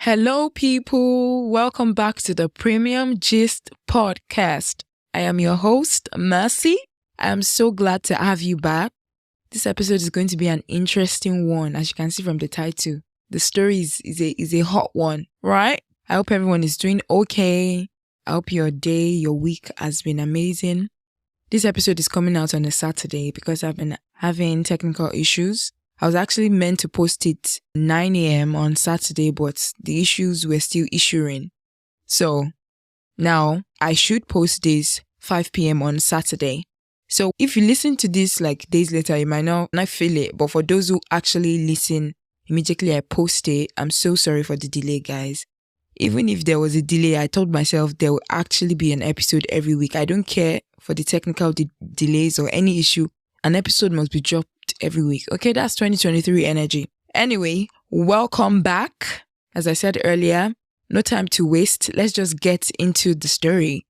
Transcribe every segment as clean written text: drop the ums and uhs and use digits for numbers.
Hello, people. Welcome back to the Premium Gist podcast. I am your host, Mercy. I am so glad to have you back. This episode is going to be an interesting one, as you can see from the title. The story is a hot one, right? I hope everyone is doing okay. I hope your day, your week has been amazing. This episode is coming out on a Saturday because I've been having technical issues. I was actually meant to post it 9 a.m. on Saturday, but the issues were still issuing. So now I should post this 5 p.m. on Saturday. So if you listen to this like days later, you might not feel it. But for those who actually listen immediately I post it, I'm so sorry for the delay, guys. Even if there was a delay, I told myself there will actually be an episode every week. I don't care for the technical delays or any issue. An episode must be dropped every week. Okay, that's 2023 energy. Anyway, welcome back. As I said earlier, no time to waste. Let's just get into the story.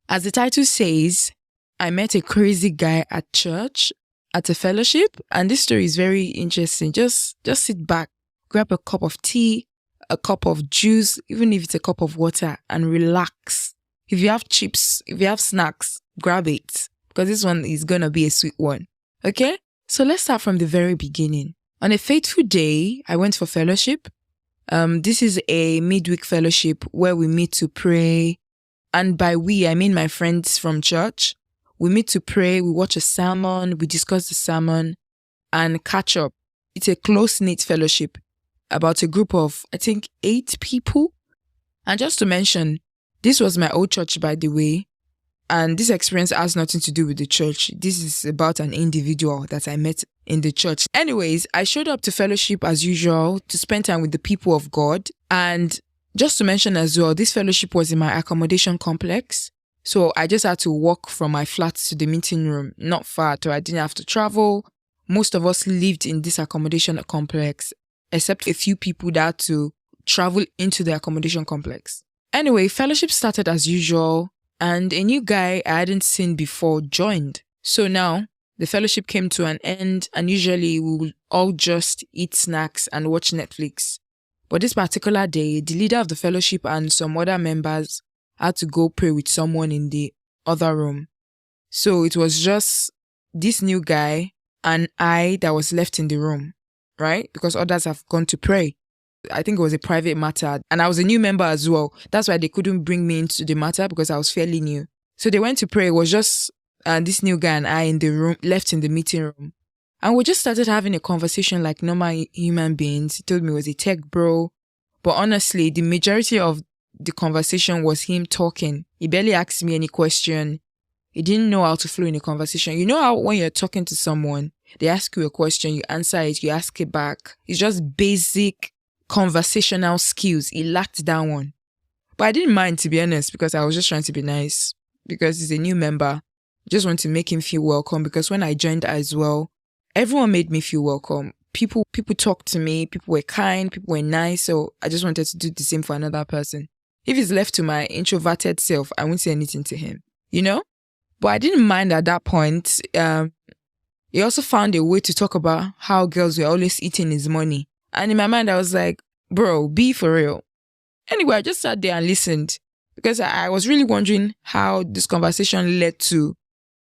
As the title says, I met a crazy guy at church at a fellowship, and this story is very interesting. Just sit back, grab a cup of tea, a cup of juice, even if it's a cup of water, and relax. If you have chips, if you have snacks, grab it, because this one is going to be a sweet one. Okay? So let's start from the very beginning. On a fateful day, I went for fellowship. This is a midweek fellowship where we meet to pray. And by we, I mean my friends from church. We meet to pray, we watch a sermon, we discuss the sermon, and catch up. It's a close-knit fellowship about a group of, I think, 8 people. And just to mention, this was my old church, by the way. And this experience has nothing to do with the church. This is about an individual that I met in the church. Anyways, I showed up to fellowship as usual to spend time with the people of God. And just to mention as well, this fellowship was in my accommodation complex. So I just had to walk from my flat to the meeting room, not far, so I didn't have to travel. Most of us lived in this accommodation complex, except a few people that had to travel into the accommodation complex. Anyway, fellowship started as usual. And a new guy I hadn't seen before joined. So now, the fellowship came to an end, and usually we will all just eat snacks and watch Netflix. But this particular day, the leader of the fellowship and some other members had to go pray with someone in the other room. So it was just this new guy and I that was left in the room, right? Because others have gone to pray. I think it was a private matter, and I was a new member as well. That's why they couldn't bring me into the matter, because I was fairly new. So they went to pray. It was just this new guy and I in the room, left in the meeting room. And we just started having a conversation like normal human beings. He told me he was a tech bro. But honestly, the majority of the conversation was him talking. He barely asked me any question. He didn't know how to flow in a conversation. You know how when you're talking to someone, they ask you a question, you answer it, you ask it back. It's just basic conversational skills. He lacked that one. But I didn't mind, to be honest, because I was just trying to be nice. Because he's a new member. I just want to make him feel welcome, because when I joined as well, everyone made me feel welcome. People talked to me, people were kind, people were nice, so I just wanted to do the same for another person. If he's left to my introverted self, I won't say anything to him, you know? But I didn't mind at that point. He also found a way to talk about how girls were always eating his money. And in my mind, I was like, bro, be for real. Anyway, I just sat there and listened, because I was really wondering how this conversation led to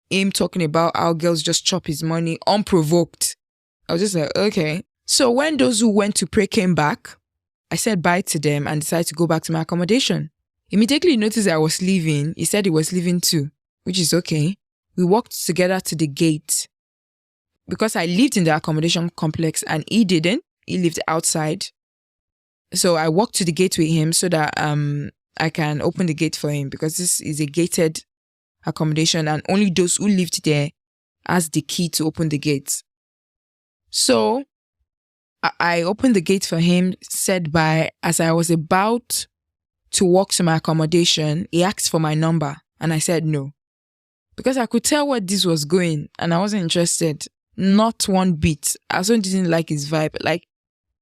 him talking about how girls just chop his money unprovoked. I was just like, okay. So when those who went to pray came back, I said bye to them and decided to go back to my accommodation. Immediately he noticed I was leaving. He said he was leaving too, which is okay. We walked together to the gate. Because I lived in the accommodation complex and he didn't. He lived outside. So I walked to the gate with him so that I can open the gate for him, because this is a gated accommodation and only those who lived there has the key to open the gate. So I opened the gate for him, said bye. As I was about to walk to my accommodation, he asked for my number and I said no. Because I could tell where this was going and I wasn't interested. Not one bit. I also didn't like his vibe. Like,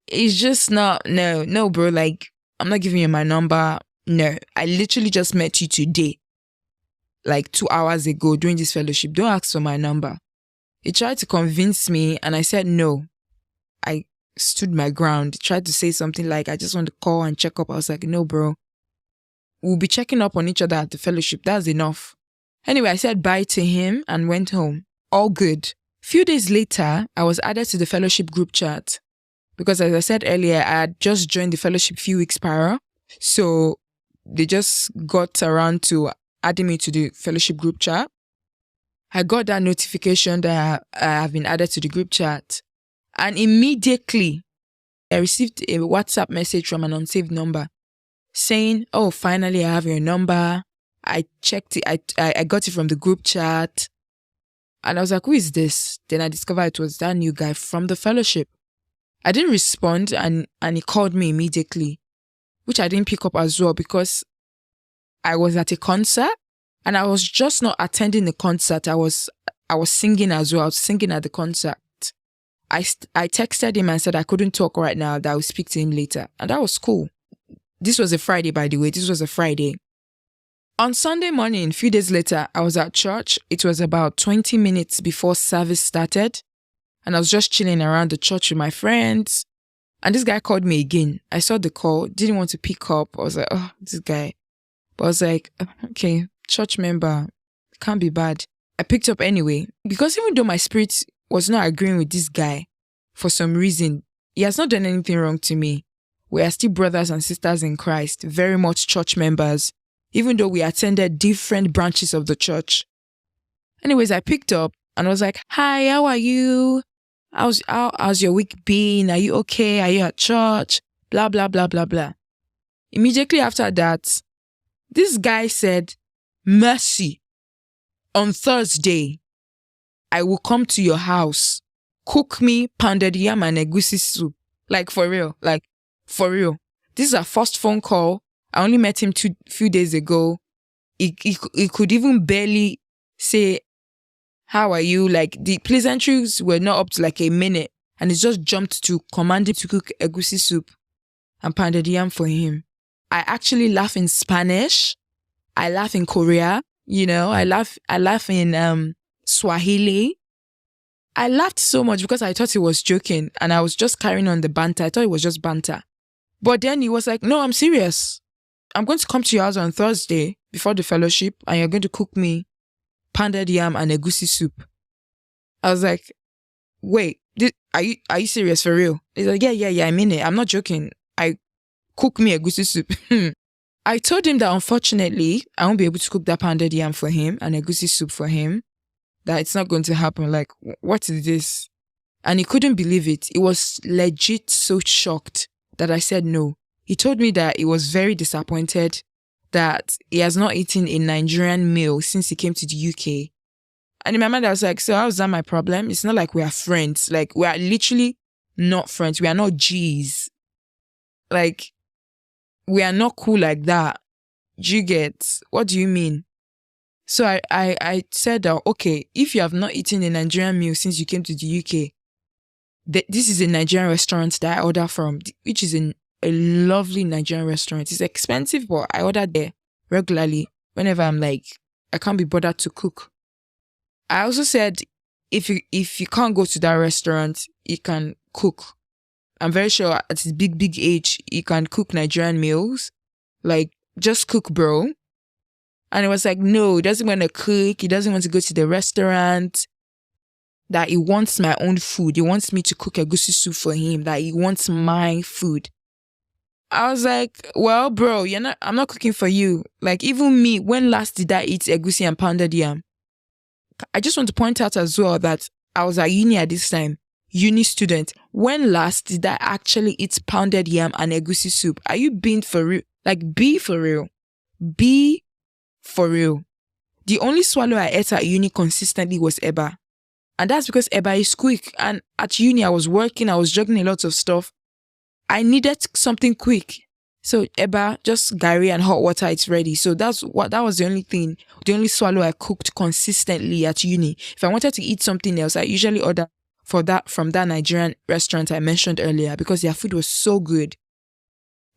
it's just not, no, bro. Like, I'm not giving you my number. No, I literally just met you today. Like 2 hours ago during this fellowship. Don't ask for my number. He tried to convince me and I said no. I stood my ground, tried to say something like, I just want to call and check up. I was like, no, bro. We'll be checking up on each other at the fellowship. That's enough. Anyway, I said bye to him and went home. All good. Few days later, I was added to the fellowship group chat. Because as I said earlier, I had just joined the fellowship few weeks prior. So they just got around to adding me to the fellowship group chat. I got that notification that I have been added to the group chat. And immediately, I received a WhatsApp message from an unsaved number saying, oh, finally, I have your number. I checked it. I got it from the group chat. And I was like, who is this? Then I discovered it was that new guy from the fellowship. I didn't respond and he called me immediately, which I didn't pick up as well because I was at a concert and I was just not attending the concert. I was singing as well. I was singing at the concert. I texted him and said I couldn't talk right now, that I would speak to him later. And that was cool. This was a Friday, by the way. This was a Friday. On Sunday morning, a few days later, I was at church. It was about 20 minutes before service started. And I was just chilling around the church with my friends. And this guy called me again. I saw the call, didn't want to pick up. I was like, oh, this guy. But I was like, okay, church member, can't be bad. I picked up anyway. Because even though my spirit was not agreeing with this guy, for some reason, he has not done anything wrong to me. We are still brothers and sisters in Christ, very much church members, even though we attended different branches of the church. Anyways, I picked up and I was like, hi, how are you? How's your week been? Are you okay? Are you at church? Blah, blah, blah, blah, blah. Immediately after that, this guy said, Mercy, on Thursday, I will come to your house, cook me pounded yam and egusi soup. Like for real. This is our first phone call. I only met him few days ago. He could even barely say, how are you? Like the pleasantries were not up to like a minute. And it just jumped to command him to cook egusi soup and pounded yam for him. I actually laugh in Spanish. I laugh in Korea. I laugh in Swahili. I laughed so much because I thought he was joking and I was just carrying on the banter. I thought it was just banter. But then he was like, no, I'm serious. I'm going to come to your house on Thursday before the fellowship and you're going to cook me pounded yam and egusi soup. I was like, wait, are you serious for real? He's like, yeah, I mean it. I'm not joking. I cook me egusi soup. I told him that unfortunately, I won't be able to cook that pounded yam for him and egusi soup for him. That it's not going to happen. Like, what is this? And he couldn't believe it. He was legit so shocked that I said no. He told me that he was very disappointed that he has not eaten a Nigerian meal since he came to the UK. And in my mind, I was like, so how's that my problem? It's not like we are friends. Like, we are literally not friends. We are not G's. Like, we are not cool like that. Do you get? What do you mean? So I said, okay, if you have not eaten a Nigerian meal since you came to the UK, this is a Nigerian restaurant that I order from, which is a lovely Nigerian restaurant. It's expensive, but I order there regularly whenever I'm like, I can't be bothered to cook. I also said, if you can't go to that restaurant, you can cook. I'm very sure at his big age, he can cook Nigerian meals. Like, just cook, bro. And it was like, no, he doesn't want to cook. He doesn't want to go to the restaurant. That he wants my own food. He wants me to cook egusi soup for him. That he wants my food. I was like, well, bro, I'm not cooking for you. Like, even me, when last did I eat egusi and pounded yam? I just want to point out as well that I was at uni at this time. Uni student. When last did I actually eat pounded yam and egusi soup? Are you being for real? Like, be for real. Be for real. The only swallow I ate at uni consistently was eba. And that's because eba is quick. And at uni, I was working, I was juggling a lot of stuff. I needed something quick. So eba, just garri and hot water, it's ready. So that was the only swallow I cooked consistently at uni. If I wanted to eat something else, I usually order from that Nigerian restaurant I mentioned earlier because their food was so good.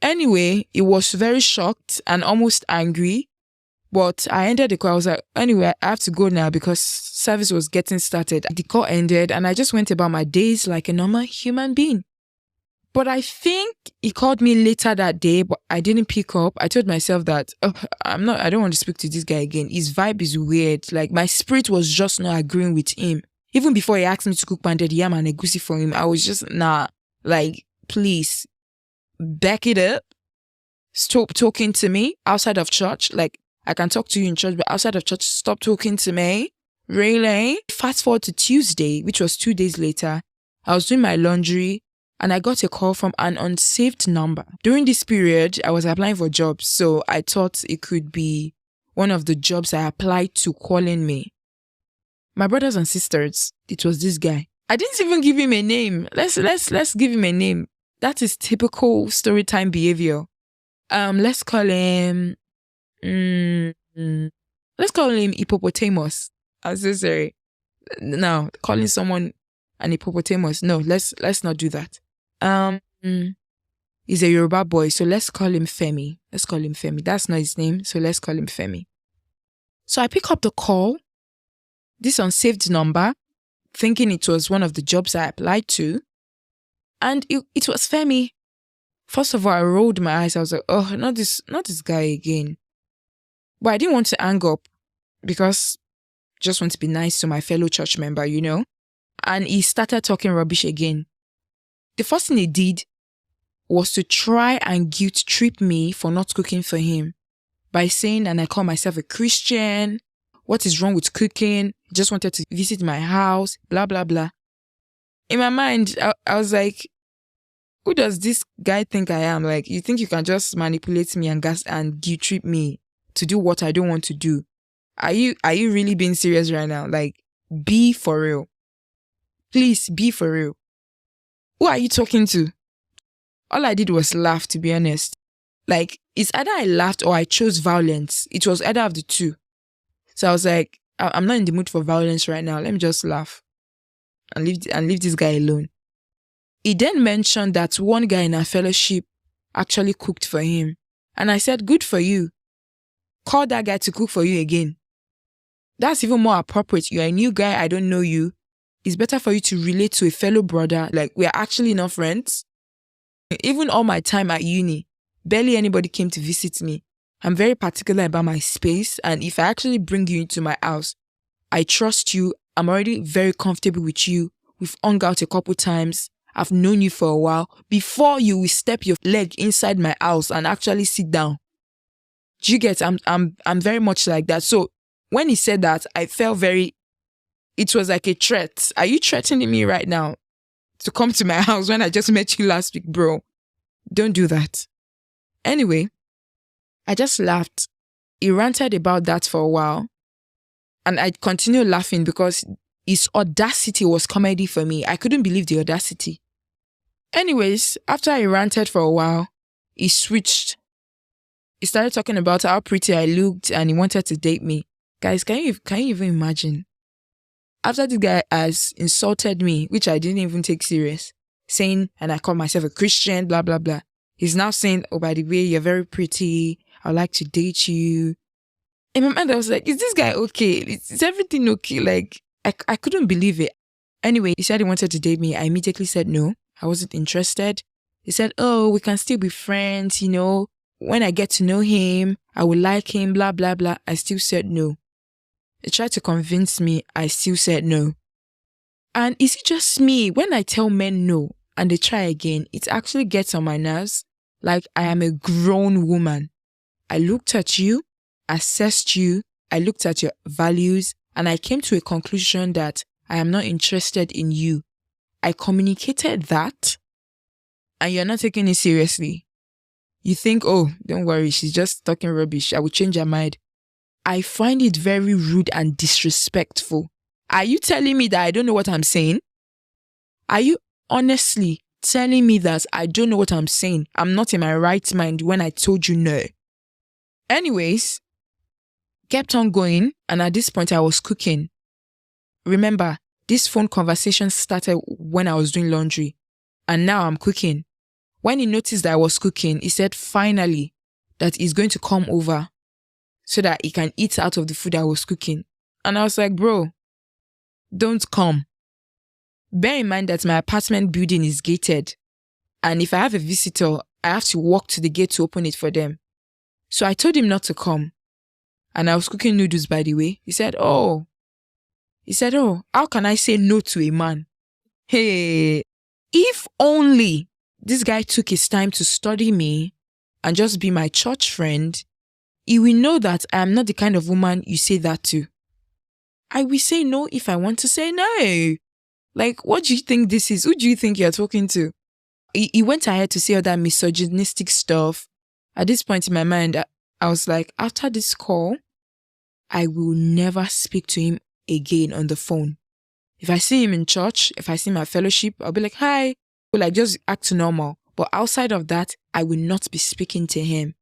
Anyway, he was very shocked and almost angry. But I ended the call. I was like, anyway, I have to go now because service was getting started. The call ended and I just went about my days like a normal human being. But I think he called me later that day, but I didn't pick up. I told myself that I don't want to speak to this guy again. His vibe is weird. Like my spirit was just not agreeing with him. Even before he asked me to cook pounded yam and egusi for him, I was just, like, please, back it up. Stop talking to me outside of church. Like, I can talk to you in church, but outside of church, stop talking to me. Really? Fast forward to Tuesday, which was 2 days later. I was doing my laundry and I got a call from an unsaved number. During this period, I was applying for jobs, so I thought it could be one of the jobs I applied to calling me. My brothers and sisters, it was this guy. I didn't even give him a name. Let's give him a name. That is typical story time behavior. Let's call him hippopotamus. I'm so sorry. No, calling someone an hippopotamus. No, let's not do that. He's a Yoruba boy, so let's call him Femi. That's not his name, so let's call him Femi. So I pick up the call, this unsaved number, thinking it was one of the jobs I applied to, and it was Femi. First of all, I rolled my eyes. I was like, oh, not this guy again. But I didn't want to hang up because I just want to be nice to my fellow church member, you know? And he started talking rubbish again. The first thing he did was to try and guilt trip me for not cooking for him by saying, and I call myself a Christian, what is wrong with cooking? He just wanted to visit my house, blah, blah, blah. In my mind, I was like, who does this guy think I am? Like, you think you can just manipulate me and guilt trip me to do what I don't want to do? Are you really being serious right now? Like, be for real. Please, be for real. Who are you talking to? All I did was laugh, to be honest. Like, it's either I laughed or I chose violence. It was either of the two. So I was like, I'm not in the mood for violence right now. Let me just laugh and leave this guy alone. He then mentioned that one guy in our fellowship actually cooked for him. And I said, good for you. Call that guy to cook for you again. That's even more appropriate. You're a new guy, I don't know you. It's better for you to relate to a fellow brother. Like, we're actually not friends. Even all my time at uni, barely anybody came to visit me. I'm very particular about my space. And if I actually bring you into my house, I trust you. I'm already very comfortable with you. We've hung out a couple times. I've known you for a while. Before you will step your leg inside my house and actually sit down. Do you get? I'm very much like that. So when he said that, I felt it was like a threat. Are you threatening me right now to come to my house when I just met you last week, bro? Don't do that. Anyway, I just laughed. He ranted about that for a while. And I continued laughing because his audacity was comedy for me. I couldn't believe the audacity. Anyways, after he ranted for a while, he switched. He started talking about how pretty I looked and he wanted to date me. Guys, can you even imagine? After this guy has insulted me, which I didn't even take serious, saying, and I call myself a Christian, blah, blah, blah. He's now saying, oh, by the way, you're very pretty. I'd like to date you. In my mind, I was like, is this guy okay? Is everything okay? Like, I couldn't believe it. Anyway, he said he wanted to date me. I immediately said no. I wasn't interested. He said, oh, we can still be friends, you know. When I get to know him, I will like him, blah, blah, blah. I still said no. He tried to convince me. I still said no. And is it just me? When I tell men no and they try again, it actually gets on my nerves. Like I am a grown woman. I looked at you, assessed you, I looked at your values, and I came to a conclusion that I am not interested in you. I communicated that, and you're not taking it seriously. You think, oh, don't worry, she's just talking rubbish. I will change her mind. I find it very rude and disrespectful. Are you telling me that I don't know what I'm saying? Are you honestly telling me that I don't know what I'm saying? I'm not in my right mind when I told you no. Anyways, kept on going, and at this point I was cooking. Remember, this phone conversation started when I was doing laundry, and now I'm cooking. When he noticed that I was cooking, he said finally that he's going to come over so that he can eat out of the food I was cooking. And I was like, bro, don't come. Bear in mind that my apartment building is gated. And if I have a visitor, I have to walk to the gate to open it for them. So I told him not to come. And I was cooking noodles, by the way. He said, how can I say no to a man? Hey, if only this guy took his time to study me and just be my church friend, he will know that I am not the kind of woman you say that to. I will say no if I want to say no. Like, what do you think this is? Who do you think you're talking to? He went ahead to say all that misogynistic stuff. At this point in my mind, I was like, after this call, I will never speak to him again on the phone. If I see him in church, if I see him at fellowship, I'll be like, hi. Will I just act normal? But outside of that, I will not be speaking to him.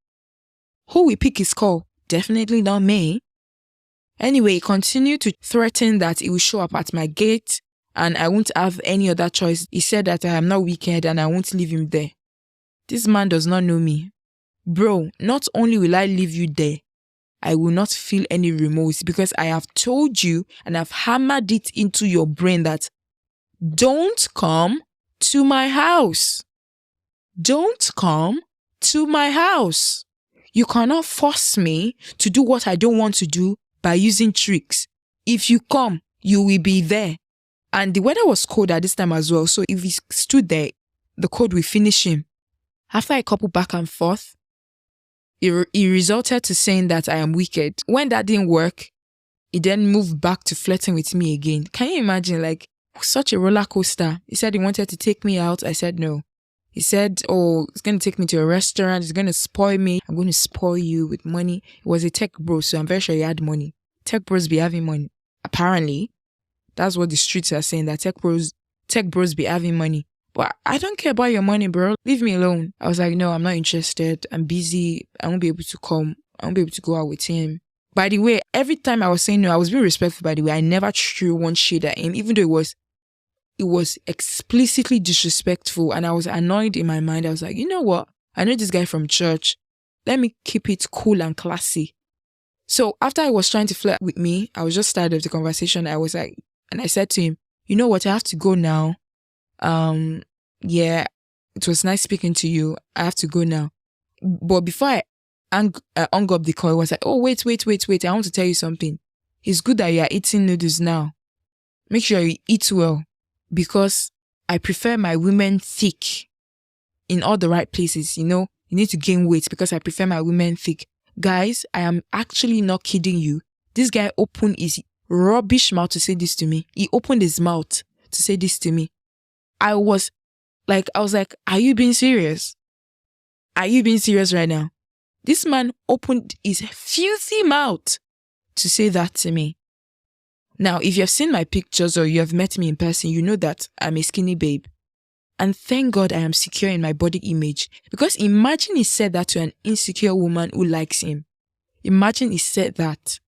Who will pick his call? Definitely not me. Anyway, he continued to threaten that he will show up at my gate and I won't have any other choice. He said that I am not wicked and I won't leave him there. This man does not know me. Bro, not only will I leave you there, I will not feel any remorse because I have told you and I've hammered it into your brain that don't come to my house. Don't come to my house. You cannot force me to do what I don't want to do by using tricks. If you come, you will be there. And the weather was cold at this time as well. So if he stood there, the cold will finish him. After a couple back and forth, he resulted to saying that I am wicked. When that didn't work, he then moved back to flirting with me again. Can you imagine? Like, such a roller coaster. He said he wanted to take me out. I said no. He said, he's going to take me to a restaurant. He's going to spoil me. I'm going to spoil you with money. He was a tech bro, so I'm very sure he had money. Tech bros be having money. Apparently, that's what the streets are saying, that tech bros be having money. But I don't care about your money, bro. Leave me alone. I was like, no, I'm not interested. I'm busy. I won't be able to come. I won't be able to go out with him. By the way, every time I was saying no, I was being respectful, by the way. I never threw one shade at him, even though it was explicitly disrespectful and I was annoyed in my mind. I was like, you know what? I know this guy from church. Let me keep it cool and classy. So after he was trying to flirt with me, I was just tired of the conversation. I was like, and I said to him, you know what? I have to go now. Yeah, it was nice speaking to you. I have to go now. But before I hung up the call, I was like, oh, wait. I want to tell you something. It's good that you are eating noodles now. Make sure you eat well. Because I prefer my women thick in all the right places. You know, you need to gain weight because I prefer my women thick. Guys, I am actually not kidding you. This guy opened his rubbish mouth to say this to me. He opened his mouth to say this to me. I was like, are you being serious? Are you being serious right now? This man opened his filthy mouth to say that to me. Now, if you have seen my pictures or you have met me in person, you know that I'm a skinny babe. And thank God I am secure in my body image. Because imagine he said that to an insecure woman who likes him. Imagine he said that.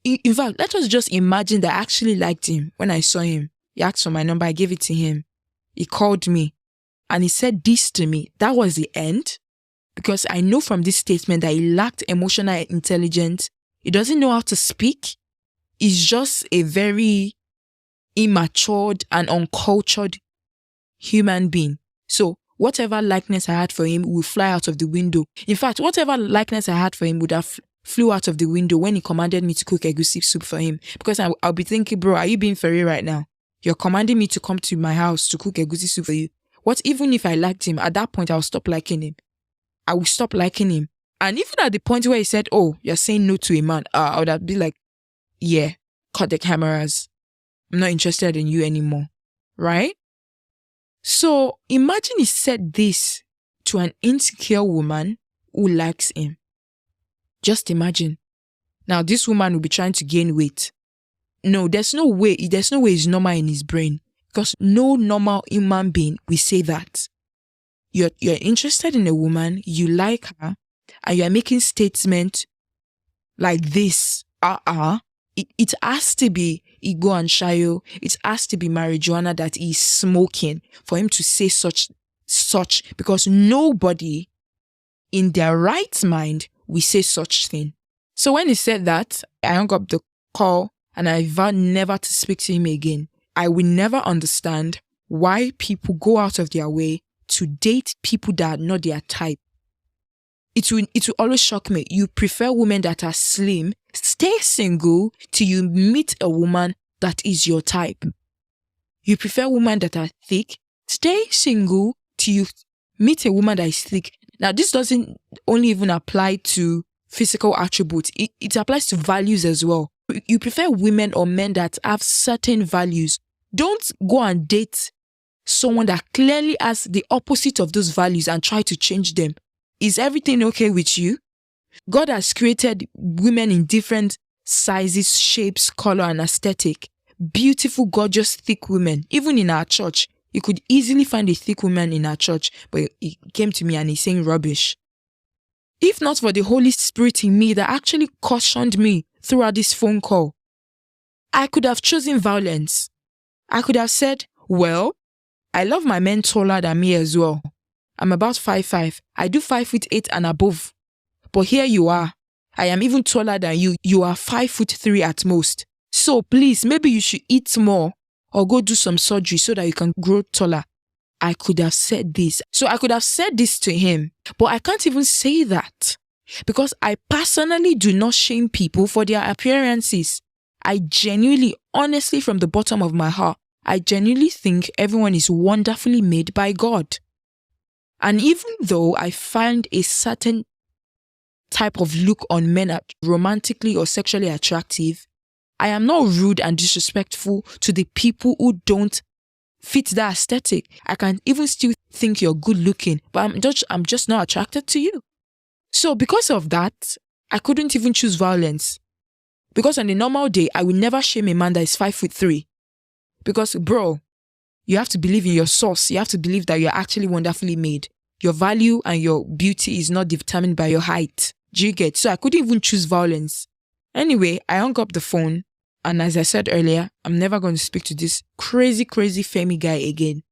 In fact, let us just imagine that I actually liked him when I saw him. He asked for my number, I gave it to him. He called me and he said this to me. That was the end. Because I know from this statement that he lacked emotional intelligence. He doesn't know how to speak. He's just a very immature and uncultured human being. So whatever likeness I had for him will fly out of the window. In fact, whatever likeness I had for him would have flew out of the window when he commanded me to cook egusi soup for him. Because I'll be thinking, bro, are you being for real right now? You're commanding me to come to my house to cook egusi soup for you. What even if I liked him? At that point, I'll stop liking him. I will stop liking him. And even at the point where he said, oh, you're saying no to a man, I would have been like, yeah, cut the cameras. I'm not interested in you anymore. Right? So imagine he said this to an insecure woman who likes him. Just imagine. Now this woman will be trying to gain weight. No, there's no way it's normal in his brain. Because no normal human being will say that. You're interested in a woman, you like her, and you're making statements like this. It has to be ego and shayo. It has to be marijuana that he's smoking for him to say such, because nobody in their right mind will say such thing. So when he said that, I hung up the call and I vowed never to speak to him again. I will never understand why people go out of their way to date people that are not their type. It will always shock me. You prefer women that are slim. Stay single till you meet a woman that is your type. You prefer women that are thick. Stay single till you meet a woman that is thick. Now, this doesn't only even apply to physical attributes. It applies to values as well. You prefer women or men that have certain values. Don't go and date someone that clearly has the opposite of those values and try to change them. Is everything okay with you? God has created women in different sizes, shapes, color, and aesthetic. Beautiful, gorgeous, thick women. Even in our church, you could easily find a thick woman in our church, but he came to me and he's saying rubbish. If not for the Holy Spirit in me that actually cautioned me throughout this phone call, I could have chosen violence. I could have said, well, I love my men taller than me as well. I'm about 5'5". I do 5'8" and above. But here you are. I am even taller than you. You are 5'3" at most. So please, maybe you should eat more or go do some surgery so that you can grow taller. I could have said this. So I could have said this to him. But I can't even say that because I personally do not shame people for their appearances. I genuinely, honestly, from the bottom of my heart, I genuinely think everyone is wonderfully made by God. And even though I find a certain type of look on men romantically or sexually attractive, I am not rude and disrespectful to the people who don't fit that aesthetic. I can even still think you're good looking, but I'm just not attracted to you. So because of that, I couldn't even choose violence. Because on a normal day, I will never shame a man that is 5'3". Because bro, you have to believe in your source. You have to believe that you're actually wonderfully made. Your value and your beauty is not determined by your height. Do you get? So I couldn't even choose violence. Anyway, I hung up the phone. And as I said earlier, I'm never going to speak to this crazy Femi guy again.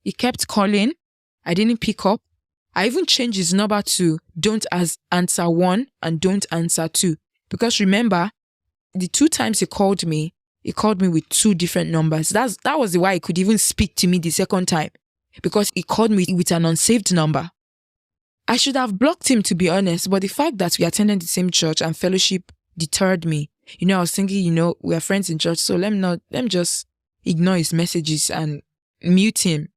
He kept calling. I didn't pick up. I even changed his number to don't answer 1 and don't answer 2. Because remember, the 2 times he called me with 2 different numbers. That was why he could even speak to me the second time. Because he called me with an unsaved number. I should have blocked him, to be honest, but the fact that we attended the same church and fellowship deterred me. I was thinking, we are friends in church, so let me just ignore his messages and mute him,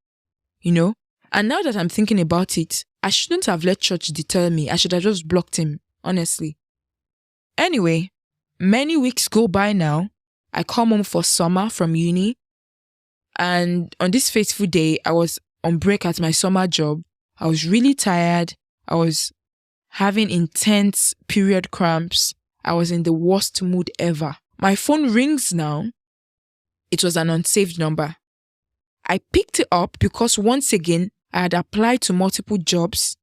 And now that I'm thinking about it, I shouldn't have let church deter me. I should have just blocked him, honestly. Anyway, many weeks go by now. I come home for summer from uni. And on this fateful day, I was on break at my summer job. I was really tired. I was having intense period cramps. I was in the worst mood ever. My phone rings now. It was an unsaved number. I picked it up because once again, I had applied to multiple jobs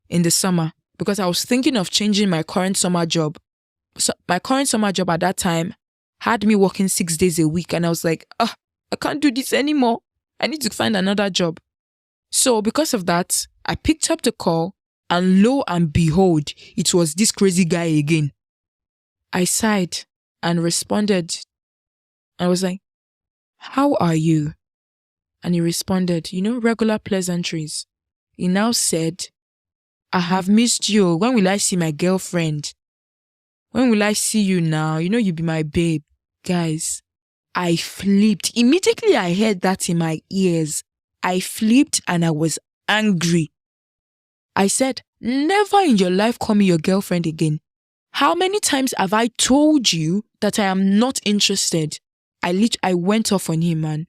in the summer because I was thinking of changing my current summer job. So my current summer job at that time had me working 6 days a week and I was like, I can't do this anymore. I need to find another job. So because of that, I picked up the call and lo and behold, it was this crazy guy again. I sighed and responded. I was like, how are you? And he responded, regular pleasantries. He now said, I have missed you. When will I see my girlfriend? When will I see you now? You be my babe. Guys, I flipped. Immediately I heard that in my ears. I flipped and I was angry. I said, never in your life call me your girlfriend again. How many times have I told you that I am not interested? I went off on him, man.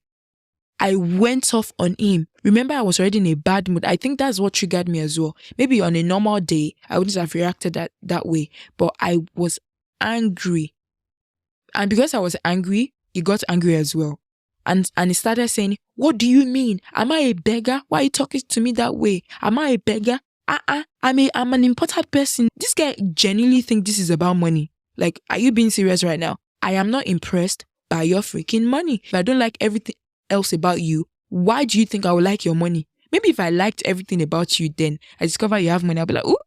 I went off on him. Remember, I was already in a bad mood. I think that's what triggered me as well. Maybe on a normal day, I wouldn't have reacted that way. But I was angry. And because I was angry, he got angry as well. And he started saying, what do you mean? Am I a beggar? Why are you talking to me that way? Am I a beggar? I'm an important person. This guy genuinely thinks this is about money. Like, are you being serious right now? I am not impressed by your freaking money. If I don't like everything else about you, why do you think I would like your money? Maybe if I liked everything about you, then I discover you have money, I'll be like, oh,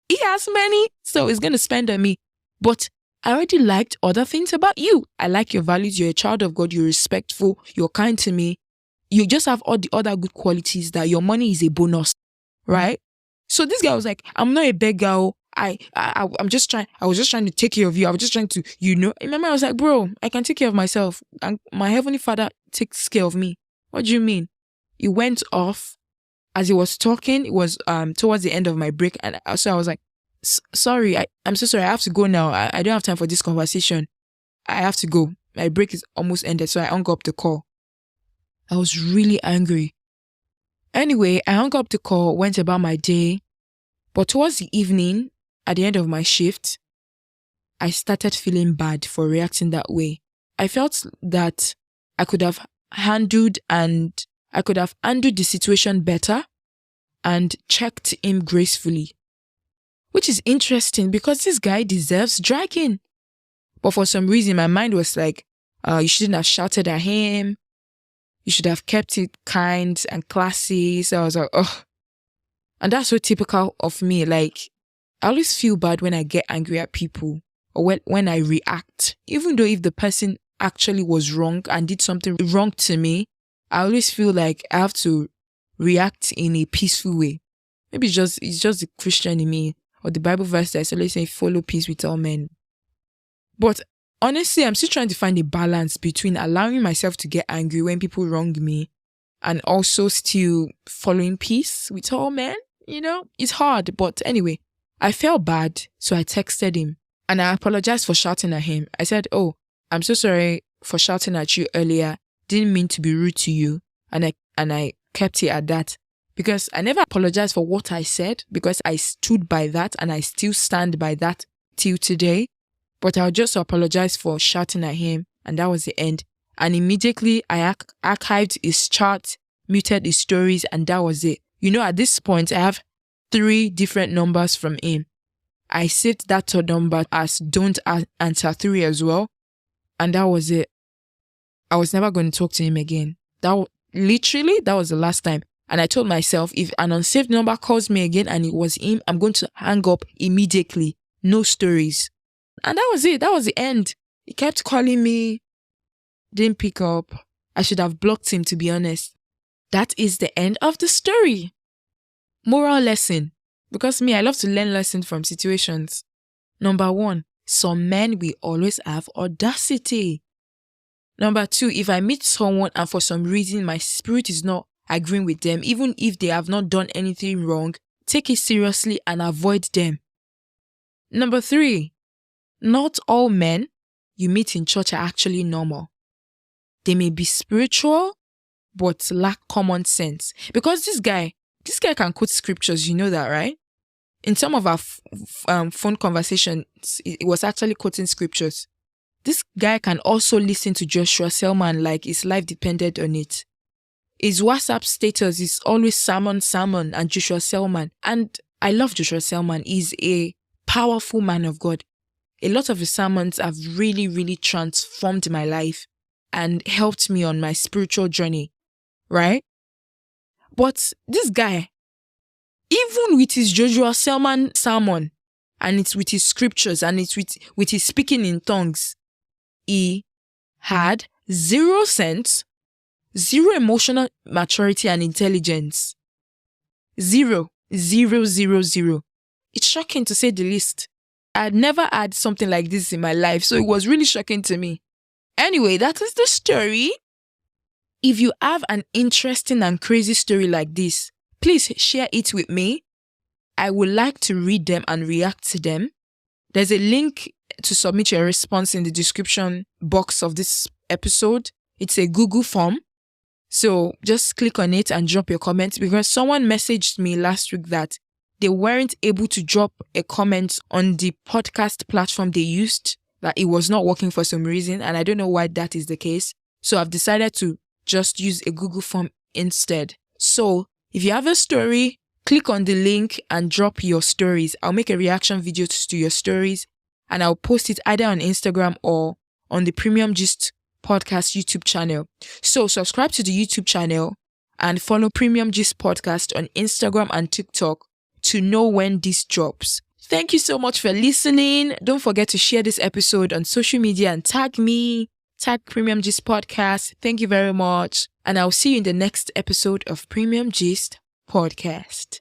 he has money, so he's going to spend on me. But I already liked other things about you. I like your values. You're a child of God. You're respectful. You're kind to me. you just have all the other good qualities that your money is a bonus, right? So this guy was like, I'm not a beggar. I was just trying to take care of you. I was just trying to, in my mind I was like, bro, I can take care of myself. And my Heavenly Father takes care of me. What do you mean? He went off as he was talking. It was towards the end of my break. And so I was like, sorry, I'm so sorry. I have to go now. I don't have time for this conversation. I have to go. My break is almost ended. So I hung up the call. I was really angry. Anyway, I hung up the call, went about my day. But towards the evening, at the end of my shift, I started feeling bad for reacting that way. I felt that I could have handled the situation better and checked him gracefully. Which is interesting because this guy deserves dragging. But for some reason, my mind was like, you shouldn't have shouted at him. You should have kept it kind and classy. So I was like, oh. And that's so typical of me. Like, I always feel bad when I get angry at people or when I react. Even though if the person actually was wrong and did something wrong to me, I always feel like I have to react in a peaceful way. Maybe it's just the Christian in me or the Bible verse that's always saying, follow peace with all men. But honestly, I'm still trying to find a balance between allowing myself to get angry when people wrong me and also still following peace with all men. It's hard. But anyway, I felt bad. So I texted him and I apologized for shouting at him. I said, oh, I'm so sorry for shouting at you earlier. Didn't mean to be rude to you. And I kept it at that. Because I never apologized for what I said because I stood by that and I still stand by that till today. But I'll just apologize for shouting at him and that was the end. And immediately I archived his chat, muted his stories and that was it. At this point, I have 3 different numbers from him. I saved that third number as don't answer 3 as well. And that was it. I was never going to talk to him again. That was the last time. And I told myself, if an unsaved number calls me again and it was him, I'm going to hang up immediately. No stories. And that was it. That was the end. He kept calling me. Didn't pick up. I should have blocked him, to be honest. That is the end of the story. Moral lesson. Because I love to learn lessons from situations. Number 1, some men will always have audacity. Number 2, if I meet someone and for some reason my spirit is not agreeing with them, even if they have not done anything wrong, take it seriously and avoid them. Number 3, not all men you meet in church are actually normal. They may be spiritual, but lack common sense. Because this guy can quote scriptures, you know that, right? In some of our phone conversations, it was actually quoting scriptures. This guy can also listen to Joshua Selman like his life depended on it. His WhatsApp status is always Salmon and Joshua Selman. And I love Joshua Selman. He's a powerful man of God. A lot of his sermons have really, really transformed my life and helped me on my spiritual journey, right? But this guy, even with his Joshua Selman sermon, and it's with his scriptures, and it's with his speaking in tongues, he had 0 sense, 0 emotional maturity and intelligence. 0. It's shocking to say the least. I had never had something like this in my life, so it was really shocking to me. Anyway, that is the story. If you have an interesting and crazy story like this, please share it with me. I would like to read them and react to them. There's a link to submit your response in the description box of this episode. It's a Google form. So just click on it and drop your comments, because someone messaged me last week that they weren't able to drop a comment on the podcast platform they used, that it was not working for some reason, and I don't know why that is the case. So I've decided to just use a Google form instead. So if you have a story, click on the link and drop your stories. I'll make a reaction video to your stories and I'll post it either on Instagram or on the Premium Gist Podcast YouTube channel. So subscribe to the YouTube channel and follow Premium Gist Podcast on Instagram and TikTok to know when this drops. Thank you so much for listening. Don't forget to share this episode on social media and tag me. Type Premium Gist Podcast. Thank you very much. And I'll see you in the next episode of Premium Gist Podcast.